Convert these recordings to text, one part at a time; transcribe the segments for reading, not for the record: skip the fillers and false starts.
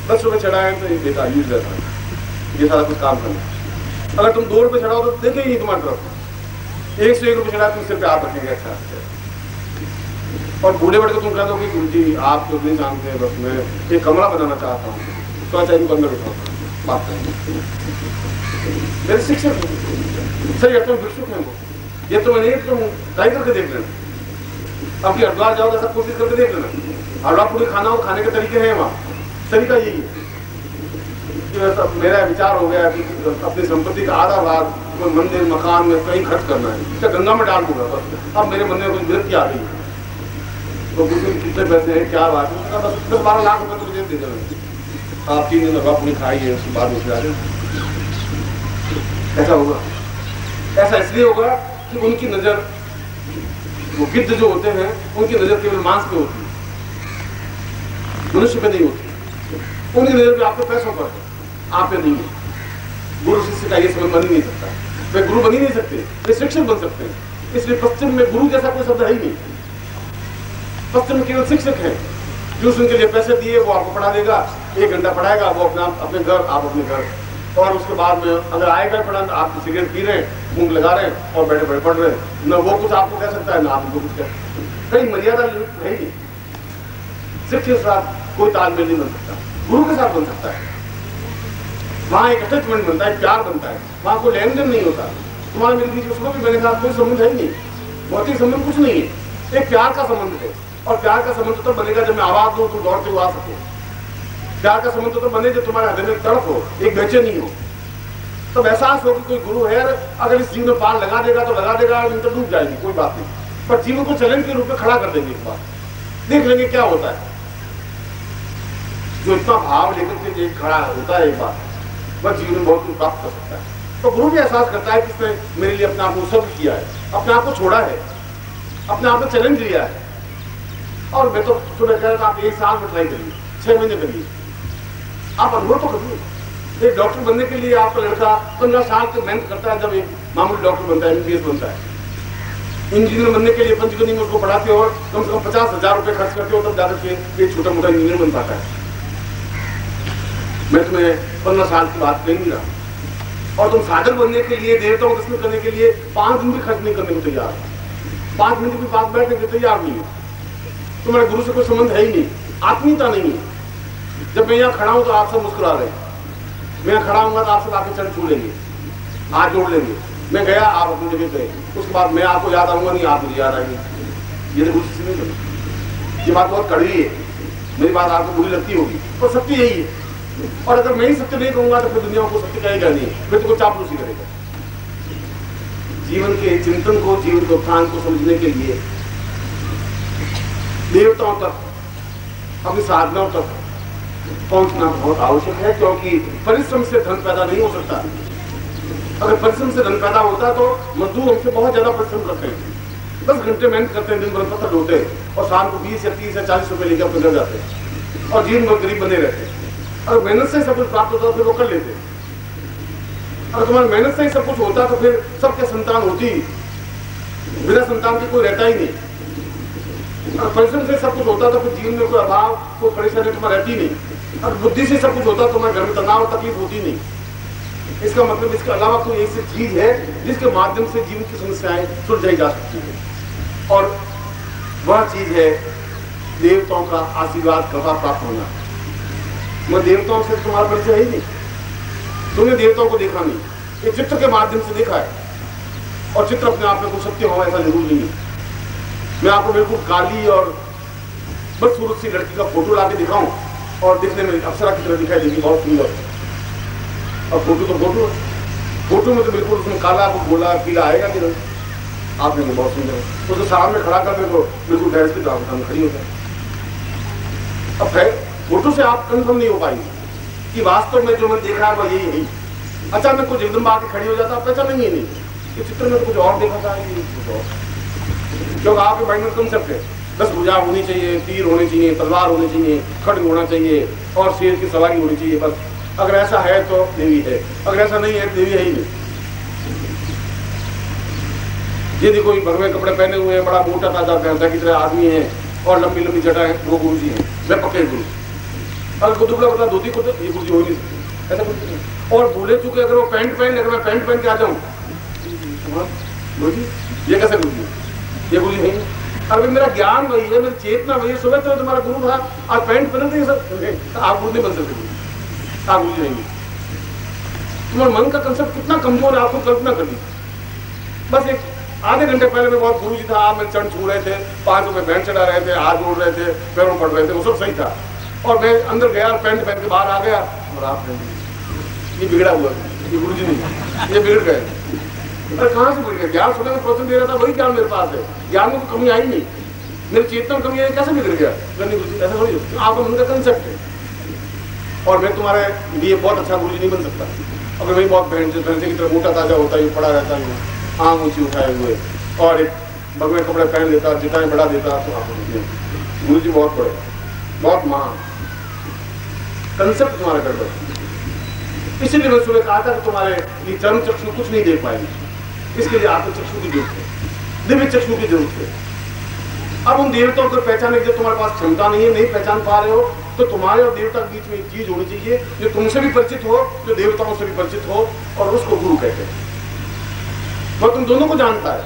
10 रुपये चढ़ाए तो ये बेकार यूज रहता है, ये सारा कुछ काम करना। अगर तुम 2 रुपये चढ़ाओ तो देखेंगे नहीं तुम्हारी तरफ, 1 से 1 रुपये चढ़ाए तुम सिर पे हाथ रखेंगे अच्छा से। और बूढ़े बड़े को तुम कह दो कि गुरु जी आप तो नहीं जानते हैं, बस मैं एक कमरा बनाना चाहता हूँ, तो अच्छा इनको अंदर उठाओ बात करेंगे। मेरे शिक्षक सही अर्थ में भिक्षुक है वो, ये तो मैं नहीं, तुम ट्राई करके देख लेना। अब कि हरिद्वार जाओ तो ऐसा कोशिश करके देख लेना, हलवा पूरी खाना हो, खाने के तरीके हैं वहाँ, तरीका यही है कि मेरा विचार हो गया कि अपनी संपत्ति का आधा भाग कोई मंदिर मकान में कहीं खर्च करना है, तो गंगा में डाल दूंगा बस। अब मेरे मन में कुछ विरक्ति आ गई है, तो कितने पैसे हैं क्या बात है, बस 10-12 लाख रुपये तो मुझे दे देना, आप 3 दिन हलवा पूरी खाइए, उसके बाद उसमें आ जाए। ऐसा होगा, ऐसा इसलिए होगा कि उनकी नजर, वो गिद्ध जो होते हैं उनकी नजर केवल मांस पे होती है, मनुष्य पे नहीं होती। उनकी नजर पे आपके पैसों पर है, आप पे नहीं है। गुरु शिष्य का ये समझ बन ही नहीं सकता, वे गुरु बन ही नहीं सकते, वे शिक्षक बन सकते हैं। इसलिए पश्चिम में गुरु जैसा कोई शब्द है ही नहीं, पश्चिम में केवल शिक्षक है। ट्यूशन के लिए पैसे दिए, वो आपको पढ़ा देगा, 1 घंटा पढ़ाएगा, वो अपने घर, आप अपने घर, और उसके बाद में अगर आएगा पढ़ाना, आप सिगरेट पी रहे हैं, मूंग लगा रहे हैं और बैठे बैठे पढ़ रहे हैं, न वो कुछ आपको कह सकता है ना आप उनको कुछ कह सकते, कहीं मर्यादा है नहीं। शिक्षक के साथ कोई तालमेल नहीं बन सकता, गुरु के साथ बन सकता है। वहाँ एक अटैचमेंट बनता है, प्यार बनता है, वहाँ कोई लेन देन नहीं होता। तुम्हारे मेरे बीच में सुनो कि मैंने कहा कोई संबंध है ही नहीं, भौतिक संबंध कुछ नहीं है, एक प्यार का संबंध है। और प्यार का संबंध तो बनेगा जब मैं आवाज दूं तुम दौड़ते हुए आ सको। प्यार का संबंध तो बने जब तुम्हारे हृदय में तड़प हो, एक बेचैनी हो, तब एहसास हो कि कोई गुरु है, अगर इस जीव में पाल लगा देगा तो लगा देगा, तो डूब जाएगी, कोई बात नहीं, पर जीवन को चैलेंज के रूप में खड़ा कर देंगे। एक बार देख लेंगे क्या होता है। जो इतना भाव लेकर के खड़ा होता है एक बार, वह जीवन में बहुत कुछ प्राप्त कर सकता है। तो गुरु भी एहसास करता है कि इसने मेरे लिए अपने आप को उत्सर्ग किया है, अपने आप को छोड़ा है, अपने आप को चैलेंज लिया है। और मैं तो तुम्हें कह रहा था आप 1 साल में ट्राई करिए, 6 महीने करिए, आप अनुभव तो करिए। एक डॉक्टर बनने के लिए आपका लड़का 15 साल तक मेहनत करता है, जब एक मामूली डॉक्टर बनता है, MBBS बनता है। इंजीनियर बनने के लिए पंचगनी में उसको पढ़ाते हो और कम से कम 50,000 रुपये खर्च करते हो, तब जाकर के एक छोटा मोटा इंजीनियर बन पाता है। मैं तुम्हें 15 साल की बात कही नहीं रहा। और तुम साधक बनने के लिए, देवताओं को दर्शन करने के लिए 5 दिन भी खर्च नहीं करने को तैयार, 5 मिनट भी पास बैठने के तैयार नहीं है। तुम्हारे गुरु से कोई संबंध है ही नहीं, आत्मीयता नहीं है। जब मैं यहाँ खड़ा हूँ तो आप सब मुस्कुरा रहे हैं, मैं यहाँ खड़ा हूँगा तो आप सब आके चरण छू लेंगे, हाथ जोड़ लेंगे। मैं गया, आप अपनी जगह गए, उसके बाद मैं आपको याद आऊंगा नहीं, आप मुझे याद आएंगे। ये गुरु शिष्य नहीं करना। ये बात बहुत कड़वी है, मेरी बात आपको बुरी लगती होगी, पर सत्य यही है। और अगर मैं ही सत्य नहीं कहूंगा तो फिर दुनिया को सत्य कहेगा नहीं, फिर तो कोई चापलूसी करेगा। जीवन के चिंतन को, जीवन के उत्थान को समझने के लिए देवताओं तक, अपनी साधनाओं तक पहुंचना बहुत आवश्यक है, क्योंकि परिश्रम से धन पैदा नहीं हो सकता। अगर परिश्रम से धन पैदा होता तो मजदूर हमसे बहुत ज्यादा परिश्रम करते हैं, 10 घंटे मेहनत करते हैं, दिन भर पत्थर ढोते हैं और शाम को 20 या 30 या 40 रुपए लेकर अपने घर जाते हैं और जीवन भर गरीब बने रहते हैं। अगर मेहनत से सब कुछ प्राप्त होता तो फिर वो कर लेते। अगर तुम्हारी मेहनत से ही सब कुछ होता तो फिर सबके संतान होती, बिना संतान के कोई रहता ही नहीं। अगर परिश्रम से सब कुछ होता तो फिर जीवन में कोई अभाव, कोई परेशानी तुम्हारी रहती नहीं। अगर बुद्धि से सब कुछ होता तो तुम्हारे घर में तनाव तकलीफ होती नहीं। इसका मतलब इसके अलावा कोई ऐसी चीज है जिसके माध्यम से जीवन की समस्याएं सुलझाई जा सकती है, और वह चीज है देवताओं का आशीर्वाद, कृपा प्राप्त होना। मैं देवताओं से तुम्हारा परिचय है ही नहीं, तुमने देवताओं को देखा नहीं, एक चित्र के माध्यम से देखा है। और चित्र अपने आप में कुछ सत्य हो ऐसा जरूर नहीं है। मैं आपको बिल्कुल काली और बदसूरत सी लड़की का फोटो ला के दिखाऊं और दिखने में अप्सरा की तरह दिखाई देगी, बहुत सुंदर। और फोटो तो फोटो है, फोटो में तो बिल्कुल उसमें काला को गोला पीला आएगा कि नहीं, आप नहीं, बहुत सुंदर है। उसको सामने खड़ा कर दे तो बिल्कुल डैश की तरह सामने खड़ी हो जाए। अब है फोटो से आप कंफर्म नहीं हो पाएंगे कि वास्तव में जो मैं देखा है वह यही है। अचानक कुछ एकदम आके खड़ी हो जाता, पहचान नहीं है, नहीं ये चित्र में तो कुछ और देखा था, कुछ और। क्योंकि आपके माइंड में कंसेप्ट है, बस भुजा होनी चाहिए, तीर होने चाहिए, तलवार होनी चाहिए, खड्ग होना चाहिए और शेर की सवारी होनी चाहिए, बस। अगर ऐसा है तो देवी है, अगर ऐसा नहीं है देवी है ही नहीं। यदि कोई भगवे कपड़े पहने हुए हैं, बड़ा मोटा ताजा भैंसा की तरह आदमी है और लंबी लंबी जटा है, वो गुरु जी है, वे पक्के गुरु। अगर को दुबला पतला धोती कुर्ता, ये गुरुजी हो ही नहीं सकती, ऐसा कुछ नहीं। और भूले चूके अगर वो पैंट पहन, अगर मैं पैंट पहन के आ जाऊँ, गुरुजी ये कैसे गुरुजी, ये गुरुजी नहीं। अगर मेरा ज्ञान वही है, मेरी चेतना वही है, सुबह तो तुम्हारा गुरु था, आज पैंट पहन नहीं सब, आप गुरु नहीं बन सकते, आप गुरु नहीं। तुम्हारे मन का कंसेप्ट कितना कमजोर है, आपको कल्पना कर ली। बस एक आधे घंटे पहले मैं बहुत गुरु जी था, आप मेरे चरण छू रहे थे, 5 रुपए बैंड चढ़ा रहे थे, हाथ जोड़ रहे थे, पैरों पड़ रहे थे, वो सब सही था। और मैं अंदर गया, पैंट पहन के बाहर आ गया, और आप ये बिगड़ा हुआ, ये गुरु जी नहीं, ये बिगड़ गए। अरे कहाँ से बिगड़ गए? ज्ञान सुनने में प्रोत्साहन दे रहा था, वही ज्ञान मेरे पास है, ज्ञान में तो कमी आई नहीं, मेरी चेतना कमी आई, कैसे बिगड़ गया? गुरु जी ऐसा थोड़ी, आपका मन का कंसेप्ट है। और मैं तुम्हारे लिए बहुत अच्छा गुरु जी नहीं बन सकता अगर मैं बहुत भैंसे की तरह मोटा ताजा होता है, पड़ा रहता हूँ, आम ऊंची उठाए हुए, और एक भगवे कपड़े पहन लेता, जितना बड़ा देता, तो आप गुरु जी बहुत बड़े, बहुत महान, कंसेप्ट तुम्हारा गड़बड़। इसीलिए मैं सुबह कहा था कि तुम्हारे ये चर्म चक्षु कुछ नहीं देख पाएंगे, इसके लिए आत्म चक्षु की जरूरत है, दिव्य चक्षु की जरूरत है। अब उन देवताओं को पहचानने की जब तुम्हारे पास क्षमता नहीं है, नहीं पहचान पा रहे हो, तो तुम्हारे और देवता के बीच में एक चीज होनी चाहिए जो तुमसे भी परिचित हो, जो देवताओं से भी परिचित हो, और उसको गुरु कहते हैं। वो तुम दोनों को जानता है,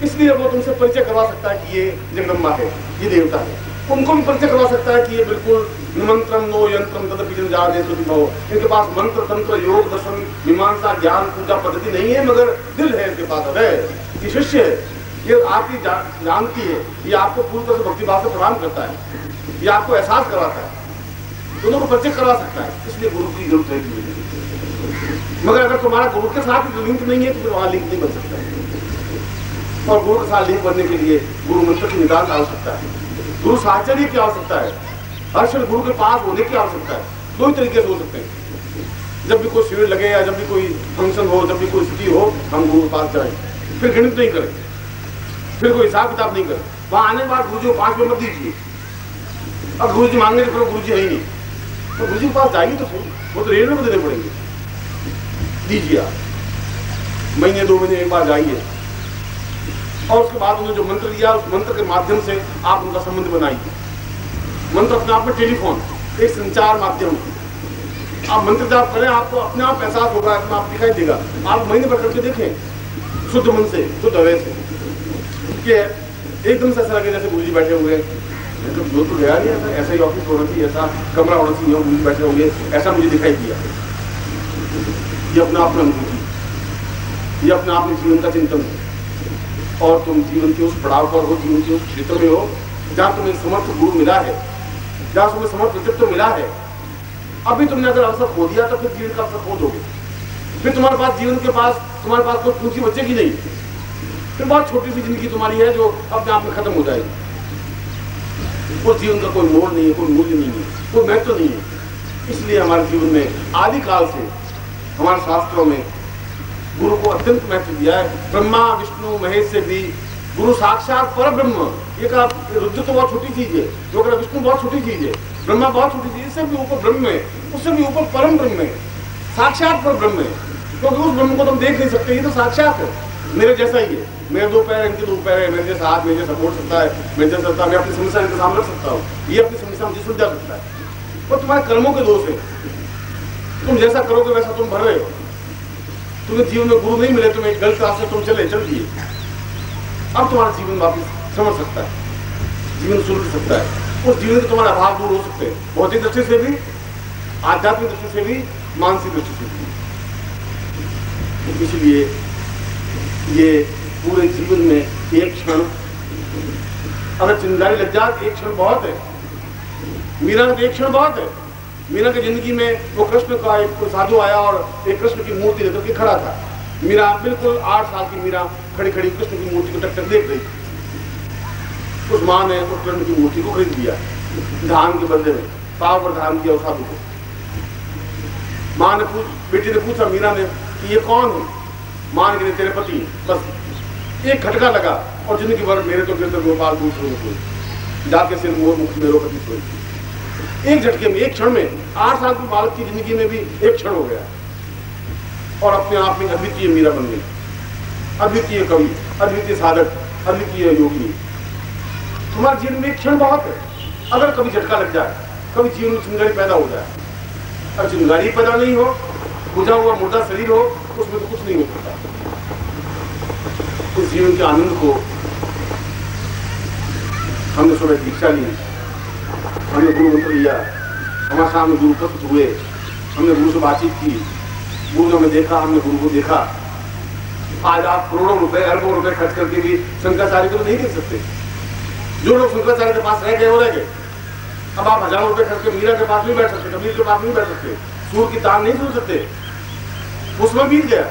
इसलिए वो तुमसे परिचय करवा सकता है कि ये जगदम्बा है, ये देवता है। उनको भी परिचय करवा सकता है कि ये बिल्कुल निमंत्रम नो यंत्रम तदपि जनजाते सुविभव, इनके पास मंत्र तंत्र योग दर्शन मीमांसा ज्ञान पूजा पद्धति नहीं है, मगर दिल है इनके पास, है ये शिष्य है, ये आपकी जानती है, ये आपको पूरी तरह से भक्ति भाव से प्रदान करता है, ये आपको एहसास करवाता है, दोनों को परिचय करवा सकता है। इसलिए गुरु की जरूरत है। मगर अगर तुम्हारा गुरु के साथ लिंक नहीं है तो फिर वहां लिंक नहीं बन सकता। और गुरु के साथ लिंक बनने के लिए गुरु मंत्र की निदान आवश्यकता है, गुरु साहचर्य की आवश्यकता है, हर क्षण गुरु के पास होने की आवश्यकता है। दो ही तरीके से हो सकते हैं, जब भी कोई शिविर लगे या जब भी कोई फंक्शन हो, जब भी कोई स्थिति हो, हम गुरु के पास जाए, फिर गणित नहीं करें, फिर कोई हिसाब किताब नहीं करें। वहां आने के बाद गुरु जी को 5 नंबर दीजिए। अब गुरु जी मांगने के गुरु जी है ही नहीं, तो गुरु जी के पास जाइए तो सही, वो तो रेलवे में देने पड़ेंगे, दीजिए आप, महीने 2 महीने एक बार जाइए, और उसके बाद उन्होंने जो मंत्र दिया उस मंत्र के माध्यम से आप उनका संबंध बनाइए। मंत्र अपने आप में टेलीफोन, एक संचार माध्यम, आप मंत्र जाप करें, आपको अपने आप एहसास होगा, अपने आप दिखाई देगा। आप महीने भर करके देखें शुद्ध मन से, शुद्ध हृदय से, एकदम से ऐसा लगे जैसे गुरु जी बैठे हुए हैं, जो तो गया नहीं, ऐसा ऐसा ही ऑफिस होना चाहिए, ऐसा कमरा होना चाहिए, गुरु जी बैठे होंगे, ऐसा मुझे दिखाई दिया। ये अपने आप में अनुभूति, ये अपने आप में जीवन का चिंतन है। और तुम जीवन के उस पड़ाव पर हो, जीवन के उस क्षेत्र में हो जहाँ तुम्हें समर्थ गुरु मिला है, जहाँ तुम्हें समर्थ व्यक्तित्व मिला है। अभी तुमने अगर अवसर खो दिया तो फिर जीवन का अवसर खो दोगे, फिर तुम्हारे पास जीवन के पास तुम्हारे पास कोई पूंजी बचेगी नहीं, फिर बहुत छोटी सी जिंदगी तुम्हारी है जो अपने आप में खत्म हो जाएगी। उस जीवन का कोई मोड़ नहीं है, कोई मूल्य नहीं है, कोई महत्व नहीं है। इसलिए हमारे जीवन में आदिकाल से हमारे शास्त्रों में गुरु को अत्यंत महत्व दिया है। ब्रह्मा विष्णु महेश से भी गुरु साक्षात पर ब्रह्म। ये कहा रुद्र तो बहुत छोटी चीज है, जो कहा विष्णु बहुत छोटी चीज है, ब्रह्मा बहुत छोटी चीज है, इससे भी ऊपर ब्रह्म है, उससे भी ऊपर परम ब्रह्म है, साक्षात पर ब्रह्म है। क्योंकि उस ब्रह्म को तुम देख नहीं सकते, ये तो साक्षात है, मेरे जैसा ही है, मेरे 2 पैर इनके 2 पैर है, मेरे जैसा हाथ मेरे जैसा बोल सकता है, मेरे जैसा मैं अपनी समस्या इनके सामने रख सकता हूँ, ये अपनी समस्या मुझे सुलझा सकता है। और तुम्हारे कर्मों के दोष है, तुम जैसा करोगे वैसा तुम भर रहे हो। तुम्हें जीवन में गुरु नहीं मिले, तुम्हें एक गलत रास्ते तुम चल दिए, अब तुम्हारा जीवन वापिस समझ सकता है, जीवन सुलझ सकता है, उस जीवन के तुम्हारे अभाव दूर हो सकते हैं, भौतिक दृष्टि से भी, आध्यात्मिक दृष्टि से भी, मानसिक दृष्टि से भी। इसलिए ये पूरे जीवन में एक क्षण अगर चिंगारी लग जाए, एक क्षण बहुत है। मीरा का एक क्षण बहुत है। मीरा की जिंदगी में वो कृष्ण का एक साधु आया और एक कृष्ण की मूर्ति लेकर के खड़ा था। मीरा बिल्कुल 8 साल की मीरा खड़ी खड़ी कृष्ण की मूर्ति को टक देख रही थी। उस माँ ने उस कृष्ण की मूर्ति को खरीद लिया, धान के बदले में पाव पर धान किया उस साधु को। माँ ने बेटी ने पूछा मीरा ने कि ये कौन है? माँ ने तेरे पति। बस एक खटका लगा और जिंदगी भर मेरे तो गिरते गोपाल दूसरों को जाके सिर मोर मुख मेरो पति सोई। एक झटके में, एक क्षण में, 8 साल की बालक की जिंदगी में भी एक क्षण हो गया और अपने आप में अद्वितीय मीरा बन गई, अद्वितीय कवि, अद्वितीय साधक, अद्वितीय योगी। तुम्हारे जीवन में एक क्षण बहुत है। अगर कभी झटका लग जाए, कभी जीवन में चिंगारी पैदा हो जाए। अगर चिंगारी पैदा नहीं हो, बुझा हुआ मुर्दा शरीर हो, उसमें तो कुछ नहीं हो सकता। इस जीवन के आनंद को हमने सुबह दीक्षा ली, हमने गुरु मंत्र लिया, हमारे सामने गुरु उपस्थित हुए, हमने गुरु से बातचीत की, गुरु ने हमें देखा, हमने गुरु को देखा। आज आप करोड़ों रुपए अरबों रुपए खर्च करके भी शंकराचार्य को नहीं देख सकते। जो लोग शंकराचार्य के पास रह गए वो रह गए। अब आप हजारों रुपए खर्च के मीरा के पास नहीं बैठ सकते, कबीर के पास नहीं बैठ सकते, सूर की तान नहीं सुन सकते। वो समय बीत गया,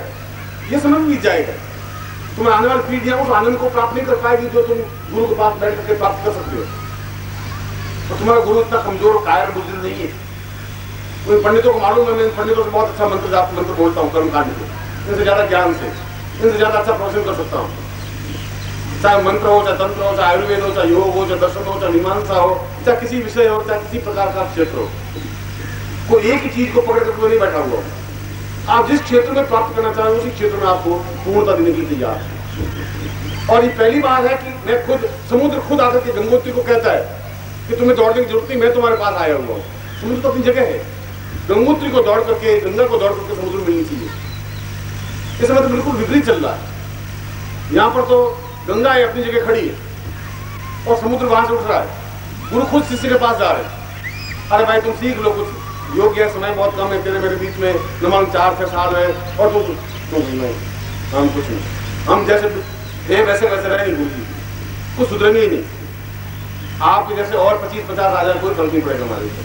ये समय बीत जाएगा। तुम्हें आने वाली पीढ़ियां उस आनंद को प्राप्त नहीं कर पाएगी जो तुम गुरु के पास बैठ करके प्राप्त कर सकते हो। तो तुम्हारा गुरु इतना कमजोर कायर बुजुर्ग नहीं है। उन पंडितों को मालूम है, मैं पंडितों से बहुत अच्छा मंत्र बोलता हूँ कर्म कांड के, इनसे ज्यादा ज्ञान से, इनसे ज्यादा अच्छा प्रवचन कर सकता हूँ। चाहे मंत्र हो, चाहे तंत्र हो, चाहे आयुर्वेद हो, चाहे योग हो, चाहे दर्शन हो, चाहे मीमांसा हो, चाहे किसी विषय हो, चाहे किसी प्रकार का क्षेत्र हो, कोई एक ही चीज को पकड़ कर नहीं बैठा हुआ। आप जिस क्षेत्र में प्राप्त करना चाहें उसी क्षेत्र में आपको पूर्णता देने के लिए तैयार है। और ये पहली बात है कि मैं खुद, समुद्र खुद आकर के गंगोत्री को कहता है कि तुम्हें दौड़ने की जरूरत नहीं, मैं तुम्हारे पास आया हुआ हूँ। समुद्र तो अपनी जगह है, गंगोत्री को दौड़ करके, गंगा को दौड़ करके समुद्र मिलनी चाहिए। इस समय तो बिल्कुल विपरीत चल रहा है। यहाँ पर तो गंगा है अपनी जगह खड़ी है और समुद्र वहां से उठ रहा है। गुरु खुद शिष्य के पास जा रहे हैं, अरे भाई तुम सीख लो कुछ, योग्य है, समय बहुत कम है, तेरे मेरे बीच में न मान 4-6 साल है, और तुम नहीं, हम कुछ नहीं, हम जैसे थे वैसे वैसे रहे नहीं। गुरु जी कुछ सुधरेंगे ही नहीं। आपके जैसे और 25-50 आ जाए कोई फर्क नहीं पड़ेगा हमारे ऊपर।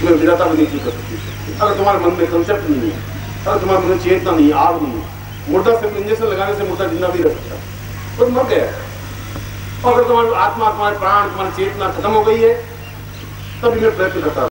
तुम्हें विरता भी नहीं कर सकती अगर तुम्हारे मन में कंसेप्ट नहीं है, अगर तुम्हारे मन में चेतना नहीं है, आग नहीं है। मुर्दा सिर्फ इंजेक्शन लगाने से मुर्दा जिंदा नहीं रह सकता, वो मर गया। और अगर तुम्हारी आत्मा, तुम्हारे प्राण, तुम्हारी चेतना खत्म हो गई है, तभी मैं प्रयत्न करता हूं।